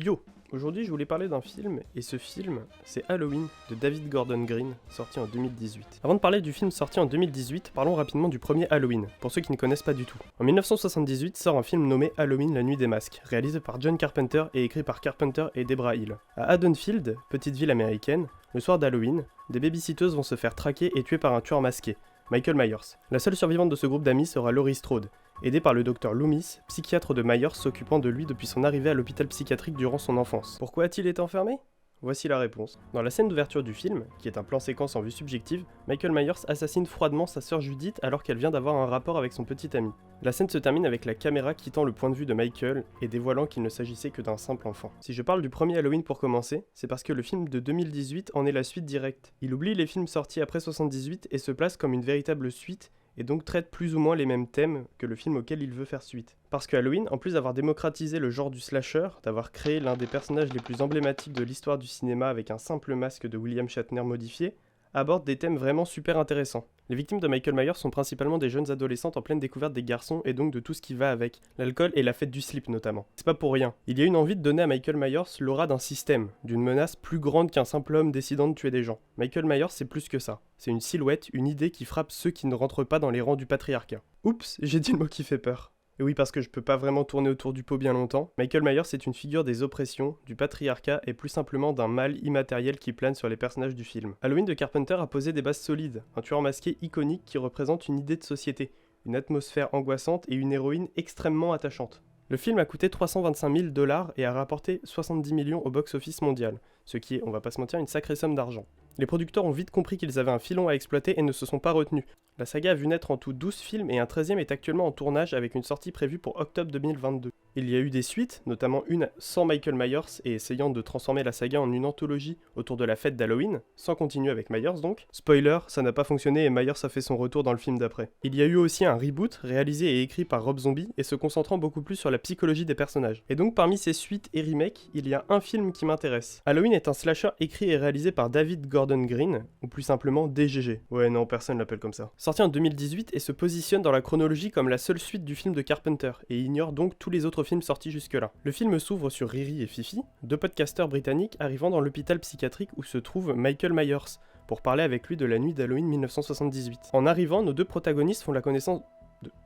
Yo, aujourd'hui je voulais parler d'un film, et ce film, c'est Halloween de David Gordon Green, sorti en 2018. Avant de parler du film sorti en 2018, parlons rapidement du premier Halloween, pour ceux qui ne connaissent pas du tout. En 1978 sort un film nommé Halloween la nuit des masques, réalisé par John Carpenter et écrit par Carpenter et Debra Hill. À Haddonfield, petite ville américaine, le soir d'Halloween, des babysitteuses vont se faire traquer et tuer par un tueur masqué, Michael Myers. La seule survivante de ce groupe d'amis sera Laurie Strode, aidée par le docteur Loomis, psychiatre de Myers s'occupant de lui depuis son arrivée à l'hôpital psychiatrique durant son enfance. Pourquoi a-t-il été enfermé ? Voici la réponse. Dans la scène d'ouverture du film, qui est un plan séquence en vue subjective, Michael Myers assassine froidement sa sœur Judith alors qu'elle vient d'avoir un rapport avec son petit ami. La scène se termine avec la caméra quittant le point de vue de Michael et dévoilant qu'il ne s'agissait que d'un simple enfant. Si je parle du premier Halloween pour commencer, c'est parce que le film de 2018 en est la suite directe. Il oublie les films sortis après 78 et se place comme une véritable suite et donc traite plus ou moins les mêmes thèmes que le film auquel il veut faire suite. Parce que Halloween, en plus d'avoir démocratisé le genre du slasher, d'avoir créé l'un des personnages les plus emblématiques de l'histoire du cinéma avec un simple masque de William Shatner modifié, aborde des thèmes vraiment super intéressants. Les victimes de Michael Myers sont principalement des jeunes adolescentes en pleine découverte des garçons et donc de tout ce qui va avec, l'alcool et la fête du slip notamment. C'est pas pour rien. Il y a une envie de donner à Michael Myers l'aura d'un système, d'une menace plus grande qu'un simple homme décidant de tuer des gens. Michael Myers c'est plus que ça. C'est une silhouette, une idée qui frappe ceux qui ne rentrent pas dans les rangs du patriarcat. Oups, j'ai dit le mot qui fait peur. Et oui, parce que je peux pas vraiment tourner autour du pot bien longtemps, Michael Myers est une figure des oppressions, du patriarcat et plus simplement d'un mal immatériel qui plane sur les personnages du film. Halloween de Carpenter a posé des bases solides, un tueur masqué iconique qui représente une idée de société, une atmosphère angoissante et une héroïne extrêmement attachante. Le film a coûté 325 000 $ et a rapporté 70 millions au box-office mondial, ce qui est, on va pas se mentir, une sacrée somme d'argent. Les producteurs ont vite compris qu'ils avaient un filon à exploiter et ne se sont pas retenus. La saga a vu naître en tout 12 films et un 13e est actuellement en tournage avec une sortie prévue pour octobre 2022. Il y a eu des suites, notamment une sans Michael Myers et essayant de transformer la saga en une anthologie autour de la fête d'Halloween, sans continuer avec Myers donc. Spoiler, ça n'a pas fonctionné et Myers a fait son retour dans le film d'après. Il y a eu aussi un reboot réalisé et écrit par Rob Zombie et se concentrant beaucoup plus sur la psychologie des personnages. Et donc parmi ces suites et remakes, il y a un film qui m'intéresse. Halloween est un slasher écrit et réalisé par David Gordon Green, ou plus simplement DGG. Ouais non, personne l'appelle comme ça. Sorti en 2018 et se positionne dans la chronologie comme la seule suite du film de Carpenter, et ignore donc tous les autres films sortis jusque-là. Le film s'ouvre sur Riri et Fifi, deux podcasteurs britanniques arrivant dans l'hôpital psychiatrique où se trouve Michael Myers, pour parler avec lui de la nuit d'Halloween 1978. En arrivant, nos deux protagonistes font la connaissance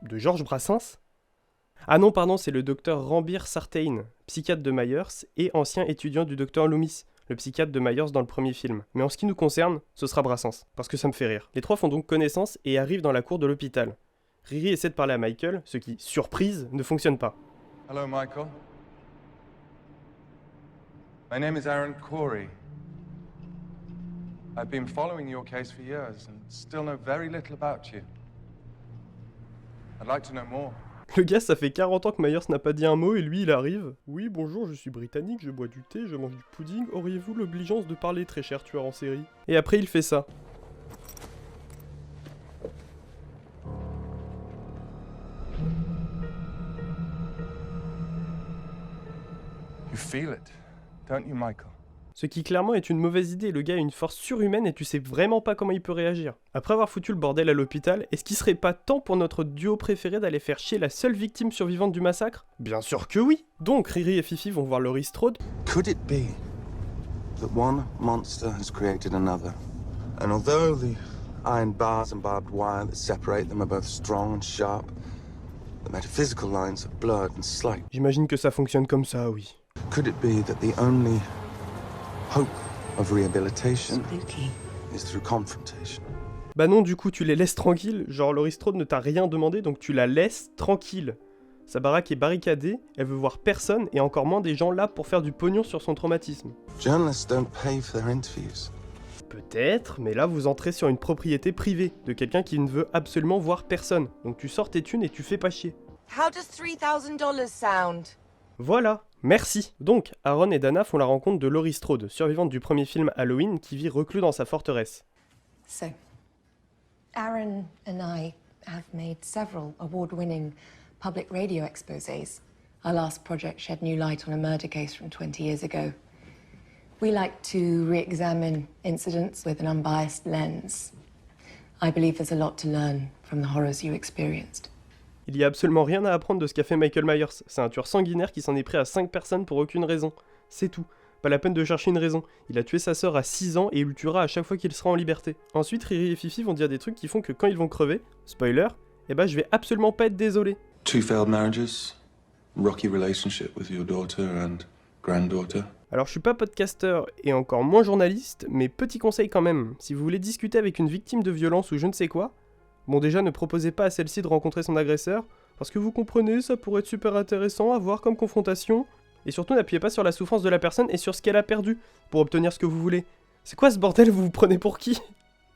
de Georges Brassens. Ah non, pardon, c'est le docteur Rambir Sartain, psychiatre de Myers et ancien étudiant du docteur Loomis, le psychiatre de Myers dans le premier film. Mais en ce qui nous concerne, ce sera Brassens, parce que ça me fait rire. Les trois font donc connaissance et arrivent dans la cour de l'hôpital. Riri essaie de parler à Michael, ce qui, surprise, ne fonctionne pas. Hello, Michael. My name is Aaron Corey. I've been following your case for years and still know very little about you. I'd like to know more. Le gars, ça fait 40 ans que Myers n'a pas dit un mot et lui, il arrive. Oui, bonjour, je suis britannique, je bois du thé, je mange du pudding. Auriez-vous l'obligeance de parler, très cher tueur en série ? Et après, il fait ça. You feel it, don't you, Michael? Ce qui clairement est une mauvaise idée, le gars a une force surhumaine et tu sais vraiment pas comment il peut réagir. Après avoir foutu le bordel à l'hôpital, est-ce qu'il serait pas temps pour notre duo préféré d'aller faire chier la seule victime survivante du massacre ? Bien sûr que oui. Donc Riri et Fifi vont voir Laurie Strode. Could it be that one monster has created another? And although the iron bars and barbed wire that separate them are both strong and sharp, the metaphysical lines are blurred and slight. J'imagine que ça fonctionne comme ça, oui. Could it be that the only hope of rehabilitation is through confrontation? Bah non, du coup, tu les laisses tranquilles. Genre, Laurie Strode ne t'a rien demandé, donc tu la laisses tranquille. Sa baraque est barricadée, elle veut voir personne, et encore moins des gens là pour faire du pognon sur son traumatisme. Journalists don't pay for their interviews. Peut-être, mais là vous entrez sur une propriété privée, de quelqu'un qui ne veut absolument voir personne. Donc tu sors tes thunes et tu fais pas chier. How does $3,000 sound? Voilà, merci. Donc, Aaron et Dana font la rencontre de Laurie Strode, survivante du premier film Halloween, qui vit reclus dans sa forteresse. So, Aaron and I have made several award-winning public radio exposés. Our last project shed new light on a murder case from 20 years ago. We like to re-examine incidents with an unbiased lens. I believe there's a lot to learn from the horrors you experienced. Il y a absolument rien à apprendre de ce qu'a fait Michael Myers. C'est un tueur sanguinaire qui s'en est pris à 5 personnes pour aucune raison. c'est tout. Pas la peine de chercher une raison. Il a tué sa sœur à 6 ans et il le tuera à chaque fois qu'il sera en liberté. Ensuite, Riri et Fifi vont dire des trucs qui font que quand ils vont crever, spoiler, eh ben je vais absolument pas être désolé. 2 failed marriages, rocky relationship with your daughter and granddaughter. Alors je suis pas podcasteur et encore moins journaliste, mais petit conseil quand même, si vous voulez discuter avec une victime de violence ou je ne sais quoi, bon déjà ne proposez pas à celle-ci de rencontrer son agresseur, parce que vous comprenez, ça pourrait être super intéressant à voir comme confrontation, et surtout n'appuyez pas sur la souffrance de la personne et sur ce qu'elle a perdu, pour obtenir ce que vous voulez. C'est quoi ce bordel, vous vous prenez pour qui?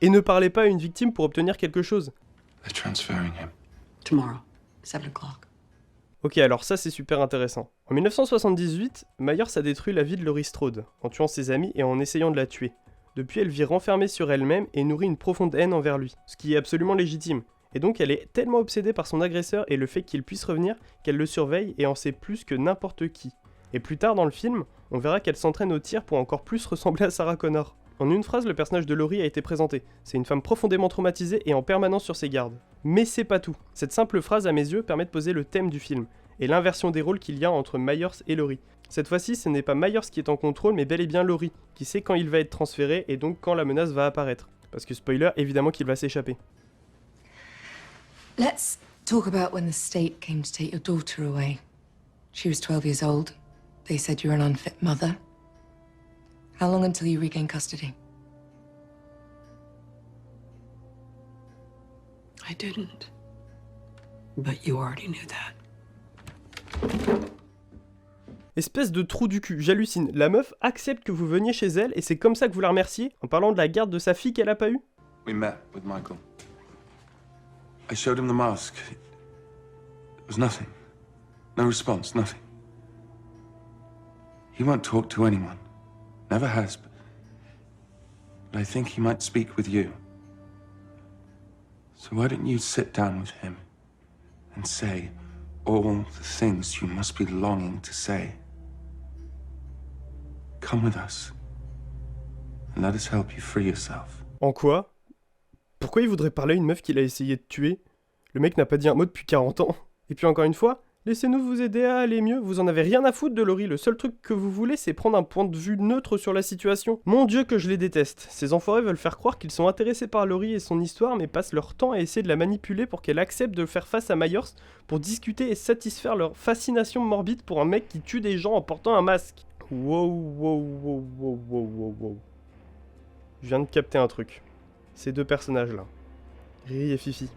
Et ne parlez pas à une victime pour obtenir quelque chose. They're transferring him. Tomorrow, 7 o'clock. Ok, alors ça c'est super intéressant. En 1978, Myers a détruit la vie de Laurie Strode, en tuant ses amis et en essayant de la tuer. Depuis, elle vit renfermée sur elle-même et nourrit une profonde haine envers lui, ce qui est absolument légitime. Et donc elle est tellement obsédée par son agresseur et le fait qu'il puisse revenir qu'elle le surveille et en sait plus que n'importe qui. Et plus tard dans le film, on verra qu'elle s'entraîne au tir pour encore plus ressembler à Sarah Connor. En une phrase, le personnage de Laurie a été présenté. C'est une femme profondément traumatisée et en permanence sur ses gardes. Mais c'est pas tout. Cette simple phrase, à mes yeux, permet de poser le thème du film, et l'inversion des rôles qu'il y a entre Myers et Laurie. Cette fois-ci, ce n'est pas Myers qui est en contrôle, mais bel et bien Laurie, qui sait quand il va être transféré et donc quand la menace va apparaître. Parce que spoiler, évidemment qu'il va s'échapper. Let's talk about when the state came to take your daughter away. She was 12 years old. They said you were an unfit mother. How long until you regain custody? I didn't. But you already knew that. Espèce de trou du cul, j'hallucine. La meuf accepte que vous veniez chez elle et c'est comme ça que vous la remerciez, en parlant de la garde de sa fille qu'elle a pas eue? We met with Michael. I showed him the mask. It was nothing. No response, nothing. He won't talk to anyone. Never has, but I think he might speak with you. So why don't you sit down with him and say all the things you must be longing to say? Come with us and let us help you free yourself. En quoi? Pourquoi il voudrait parler à une meuf qu'il a essayé de tuer? Le mec n'a pas dit un mot depuis 40 ans. Et puis encore une fois, laissez-nous vous aider à aller mieux, vous en avez rien à foutre de Laurie, le seul truc que vous voulez c'est prendre un point de vue neutre sur la situation. Mon dieu que je les déteste, ces enfoirés veulent faire croire qu'ils sont intéressés par Laurie et son histoire mais passent leur temps à essayer de la manipuler pour qu'elle accepte de faire face à Myers pour discuter et satisfaire leur fascination morbide pour un mec qui tue des gens en portant un masque. Wow. Je viens de capter un truc. Ces deux personnages-là, Riri et Fifi,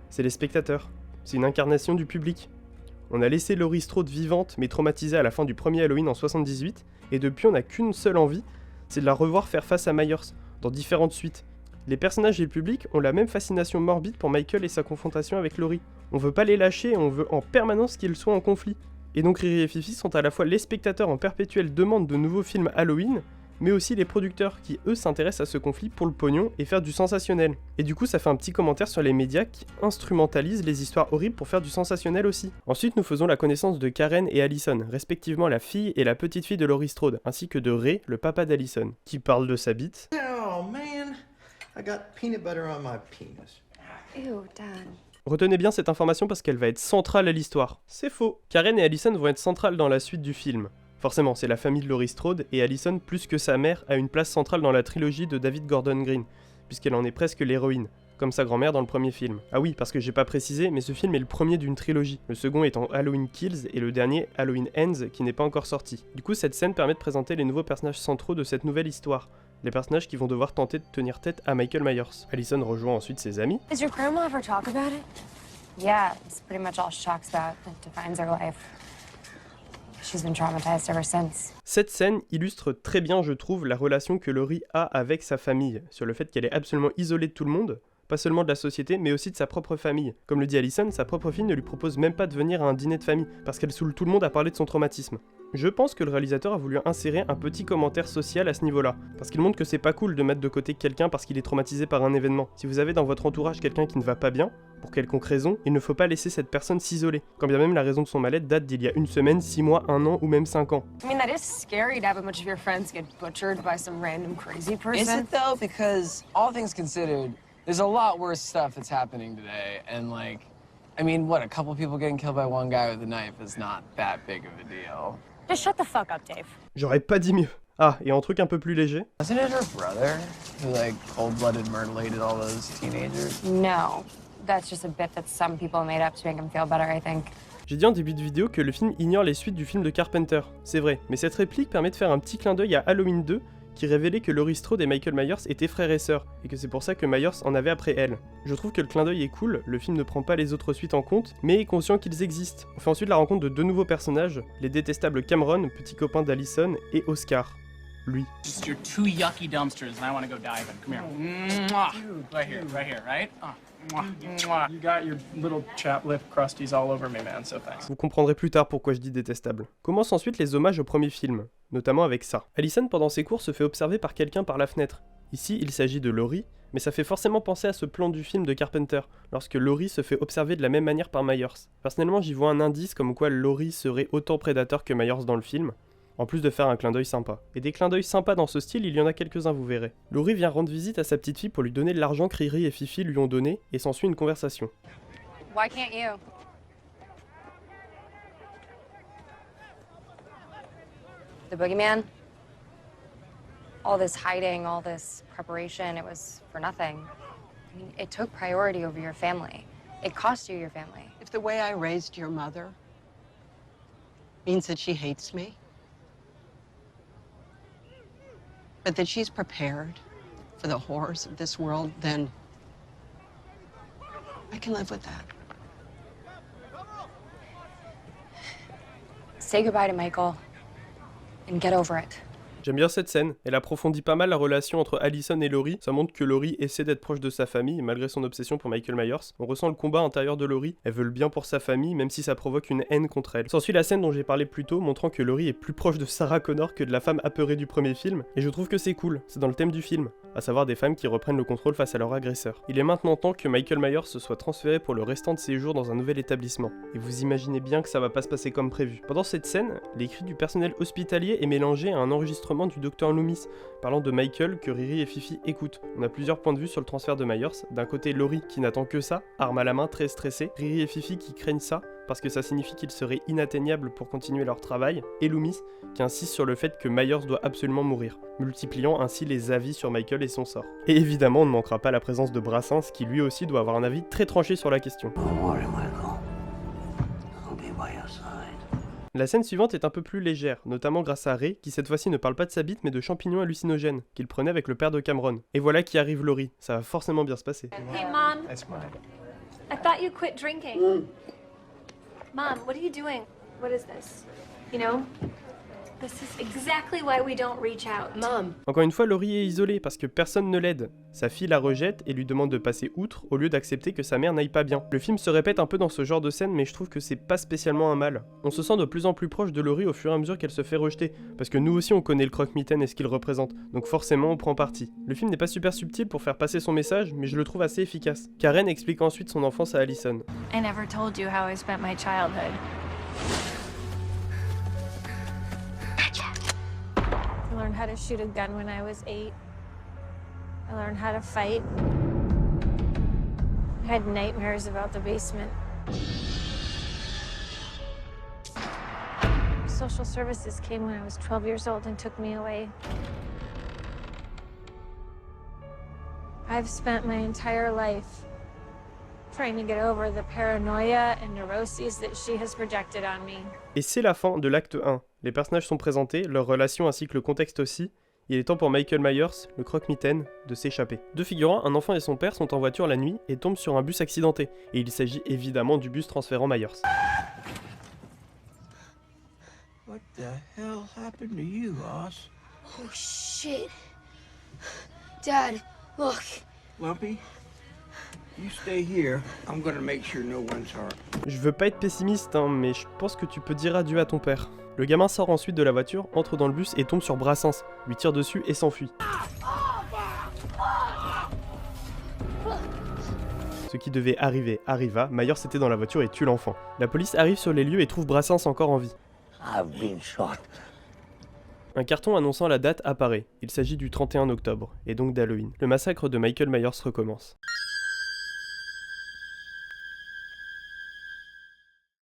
c'est les spectateurs. C'est une incarnation du public. On a laissé Laurie Strode vivante mais traumatisée à la fin du premier Halloween en 78, et depuis on n'a qu'une seule envie, c'est de la revoir faire face à Myers, dans différentes suites. Les personnages et le public ont la même fascination morbide pour Michael et sa confrontation avec Laurie. On veut pas les lâcher et on veut en permanence qu'ils soient en conflit. Et donc Riri et Fifi sont à la fois les spectateurs en perpétuelle demande de nouveaux films Halloween, mais aussi les producteurs qui eux s'intéressent à ce conflit pour le pognon et faire du sensationnel. Et du coup ça fait un petit commentaire sur les médias qui instrumentalisent les histoires horribles pour faire du sensationnel aussi. Ensuite nous faisons la connaissance de Karen et Allison, respectivement la fille et la petite fille de Laurie Strode, ainsi que de Ray, le papa d'Allison, qui parle de sa bite. Oh man, I got peanut butter on my penis. Ew, Dad. Retenez bien cette information parce qu'elle va être centrale à l'histoire. C'est faux. Karen et Allison vont être centrales dans la suite du film. Forcément, c'est la famille de Laurie Strode, et Allison, plus que sa mère, a une place centrale dans la trilogie de David Gordon Green, puisqu'elle en est presque l'héroïne, comme sa grand-mère dans le premier film. Ah oui, parce que j'ai pas précisé, mais ce film est le premier d'une trilogie, le second étant Halloween Kills, et le dernier Halloween Ends, qui n'est pas encore sorti. Du coup, cette scène permet de présenter les nouveaux personnages centraux de cette nouvelle histoire, les personnages qui vont devoir tenter de tenir tête à Michael Myers. Allison rejoint ensuite ses amis. Does your grandma ever talk about it? Yeah, it's pretty much all she talks about. It defines her life. She's been traumatized ever since. Cette scène illustre très bien, je trouve, la relation que Laurie a avec sa famille, sur le fait qu'elle est absolument isolée de tout le monde, pas seulement de la société, mais aussi de sa propre famille. Comme le dit Allison, sa propre fille ne lui propose même pas de venir à un dîner de famille, parce qu'elle saoule tout le monde à parler de son traumatisme. Je pense que le réalisateur a voulu insérer un petit commentaire social à ce niveau-là, parce qu'il montre que c'est pas cool de mettre de côté quelqu'un parce qu'il est traumatisé par un événement. Si vous avez dans votre entourage quelqu'un qui ne va pas bien, pour quelconque raison, il ne faut pas laisser cette personne s'isoler, quand bien même la raison de son mal-être date d'il y a une semaine, 6 mois, 1 an ou même 5 ans. I mean, that is scary to have a bunch of your friends get butchered by some random crazy person. Is it though? Because all things considered, there's a lot worse stuff that's happening today, and like, I mean, what, a couple people getting killed by one guy with a knife is not that big of a deal. Just shut the fuck up, Dave. J'aurais pas dit mieux. Ah, et un truc un peu plus léger. Wasn't it her brother who, like, cold-blooded murdered all those teenagers? No. That's just a bit that some people made up to make him feel better, I think. J'ai dit en début de vidéo que le film ignore les suites du film de Carpenter. C'est vrai, mais cette réplique permet de faire un petit clin d'œil à Halloween 2, qui révélait que Laurie Strode et Michael Myers étaient frères et sœurs, et que c'est pour ça que Myers en avait après elle. Je trouve que le clin d'œil est cool, le film ne prend pas les autres suites en compte, mais est conscient qu'ils existent. On fait ensuite la rencontre de deux nouveaux personnages, les détestables Cameron, petit copain d'Allison, et Oscar. Lui. Just your two yucky dumpsters, and I want to go diving. Come here. Mwah. Right here, right? Mwah. Mwah. You got your little chap lip crusties all over me, man, so thanks. Vous comprendrez plus tard pourquoi je dis détestable. Commencent ensuite les hommages au premier film, notamment avec ça. Allison, pendant ses cours, se fait observer par quelqu'un par la fenêtre. Ici, il s'agit de Laurie, mais ça fait forcément penser à ce plan du film de Carpenter, lorsque Laurie se fait observer de la même manière par Myers. Personnellement, j'y vois un indice comme quoi Laurie serait autant prédateur que Myers dans le film, en plus de faire un clin d'œil sympa. Et des clins d'œil sympas dans ce style, il y en a quelques-uns, vous verrez. Laurie vient rendre visite à sa petite fille pour lui donner de l'argent que Riri et Fifi lui ont donné, et s'ensuit une conversation. Why can't you? The boogeyman? All this hiding, all this preparation, it was for nothing. I mean, it took priority over your family. It cost you your family. If the way I raised your mother means that she hates me, but that she's prepared for the horrors of this world, then I can live with that. Say goodbye to Michael and get over it. J'aime bien cette scène, elle approfondit pas mal la relation entre Allison et Laurie, ça montre que Laurie essaie d'être proche de sa famille, malgré son obsession pour Michael Myers. On ressent le combat intérieur de Laurie, elle veut le bien pour sa famille, même si ça provoque une haine contre elle. S'ensuit la scène dont j'ai parlé plus tôt, montrant que Laurie est plus proche de Sarah Connor que de la femme apeurée du premier film, et je trouve que c'est cool, c'est dans le thème du film, à savoir des femmes qui reprennent le contrôle face à leur agresseur. Il est maintenant temps que Michael Myers se soit transféré pour le restant de ses jours dans un nouvel établissement, et vous imaginez bien que ça va pas se passer comme prévu. Pendant cette scène, les cris du personnel hospitalier est mélangé à un enregistrement du docteur Loomis, parlant de Michael que Riri et Fifi écoutent. On a plusieurs points de vue sur le transfert de Myers. D'un côté, Laurie qui n'attend que ça, arme à la main, très stressée. Riri et Fifi qui craignent ça, parce que ça signifie qu'ils seraient inatteignables pour continuer leur travail. Et Loomis qui insiste sur le fait que Myers doit absolument mourir, multipliant ainsi les avis sur Michael et son sort. Et évidemment, on ne manquera pas la présence de Brassens qui lui aussi doit avoir un avis très tranché sur la question. La scène suivante est un peu plus légère, notamment grâce à Ray, qui cette fois-ci ne parle pas de sa bite mais de champignons hallucinogènes, qu'il prenait avec le père de Cameron. Et voilà qui arrive Laurie, ça va forcément bien se passer. Hey Mom, That's mine. I thought you quit drinking. Mom, what are you doing? What is this? You know, this is exactly why we don't reach out. Mom. Encore une fois, Laurie est isolée parce que personne ne l'aide. Sa fille la rejette et lui demande de passer outre au lieu d'accepter que sa mère n'aille pas bien. Le film se répète un peu dans ce genre de scène, mais je trouve que c'est pas spécialement un mal. On se sent de plus en plus proche de Laurie au fur et à mesure qu'elle se fait rejeter, parce que nous aussi on connaît le croque-mitaine et ce qu'il représente, donc forcément on prend parti. Le film n'est pas super subtil pour faire passer son message, mais je le trouve assez efficace. Karen explique ensuite son enfance à Allison. I never told you how I spent my childhood. I learned how to shoot a gun when I was 8. I learned how to fight. I had nightmares about the basement. Social services came when I was 12 years old and took me away. I've spent my entire life trying to get over the paranoia and neuroses that she has projected on me. Et c'est la fin de l'acte 1. Les personnages sont présentés, leur relation ainsi que le contexte aussi. Il est temps pour Michael Myers, le croque-mitaine, de s'échapper. Deux figurants, un enfant et son père, sont en voiture la nuit et tombent sur un bus accidenté. Et il s'agit évidemment du bus transférant Myers. What the hell happened to you, Oz? Oh shit. Dad, look. Lumpy, you stay here. I'm gonna make sure no one's hurt. Je veux pas être pessimiste, hein, mais je pense que tu peux dire adieu à ton père. Le gamin sort ensuite de la voiture, entre dans le bus et tombe sur Brassens, lui tire dessus et s'enfuit. Ce qui devait arriver arriva, Myers était dans la voiture et tue l'enfant. La police arrive sur les lieux et trouve Brassens encore en vie. Un carton annonçant la date apparaît, il s'agit du 31 octobre, et donc d'Halloween. Le massacre de Michael Myers recommence.